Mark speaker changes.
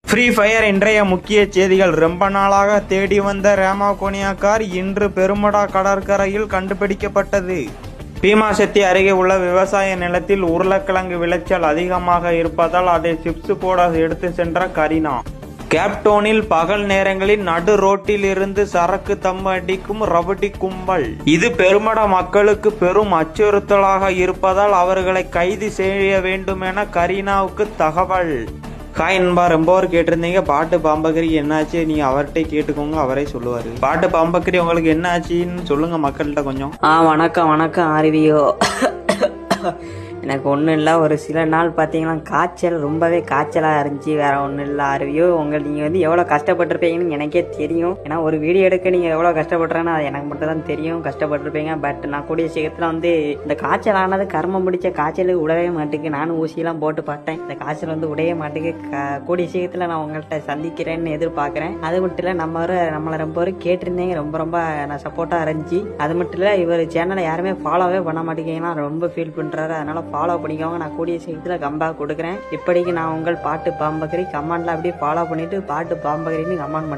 Speaker 1: Free fire இன்றைய முக்கிய செய்திகள். ரொம்ப நாளாக தேடி வந்த ராமாகோனியா கார் இன்று பெருமடா கடற்கரையில் கண்டுபிடிக்கப்பட்டது. பீமாசெத்தி அருகே உள்ள விவசாய நிலத்தில் உருளைக்கிழங்கு விளைச்சல் அதிகமாக இருப்பதால் அதை சிப்ஸ் போட எடுத்து சென்ற கரீனா. கேப்டவுனில் பகல் நேரங்களில் நடு ரோட்டில் இருந்து சரக்கு தம் அடிக்கும் ரவுடி கும்பல். இது பெருமட மக்களுக்கு பெரும் அச்சுறுத்தலாக இருப்பதால் அவர்களை கைது செய்ய வேண்டும் என கரீனாவுக்கு தகவல். ஹாய் நண்பா, ரொம்ப ஒரு கேட்டிருந்தீங்க பாட்டு பாம்பக்கரி என்னாச்சு, நீங்க அவர்கிட்ட கேட்டுக்கோங்க, அவரே சொல்லுவாரு. பாட்டு பாம்பக்கரி உங்களுக்கு என்ன ஆச்சுன்னு சொல்லுங்க மக்கள்கிட்ட கொஞ்சம்.
Speaker 2: வணக்கம் வணக்கம் ஆர்வியோ. எனக்கு ஒன்றும் இல்லை, ஒரு சில நாள் பார்த்தீங்கன்னா காய்ச்சல், ரொம்பவே காய்ச்சலாக இருந்துச்சு. வேற ஒன்றும் இல்லை ஆர்வியோ. நீங்கள் வந்து எவ்வளோ கஷ்டப்பட்டிருப்பீங்கன்னு எனக்கே தெரியும். ஏன்னா ஒரு வீடியோ எடுக்க நீங்கள் எவ்வளோ கஷ்டப்படுறேன்னு அது எனக்கு மட்டும் தான் தெரியும். கஷ்டப்பட்டிருப்பீங்க. பட் நான் கூடிய சீக்கிரத்தில் வந்து இந்த காய்ச்சல் ஆனது கர்மம் பிடிச்ச காய்ச்சலுக்கு உடவே மாட்டுக்கு. நானும் ஊசியெல்லாம் போட்டு பார்த்தேன், இந்த காய்ச்சல் வந்து உடைய மாட்டுக்கு. கூடிய சீக்கிரத்தில் நான் உங்கள்கிட்ட சந்திக்கிறேன்னு எதிர்பார்க்குறேன். அது மட்டும் இல்லை, நம்மளை ரொம்ப பேர் கேட்டிருந்தீங்க, ரொம்ப நான் சப்போர்ட்டாக இருந்துச்சு. அது மட்டும் இல்லை, இவர் சேனலை யாருமே ஃபாலோவே பண்ண மாட்டேங்கன்னா ரொம்ப ஃபீல் பண்ணுறாரு. அதனால ஃபாலோ பண்ணிக்கோங்க. நான் கூடிய சீக்கிரத்தில் கம்பேக் கொடுக்குறேன். இப்படிக்கு நான் உங்கள் பாட்டு பாம்பக்கரி. கமெண்ட்ல அப்படியே ஃபாலோ பண்ணிட்டு பாட்டு பாம்பக்கரின்னு கமெண்ட் பண்ணுறேன்.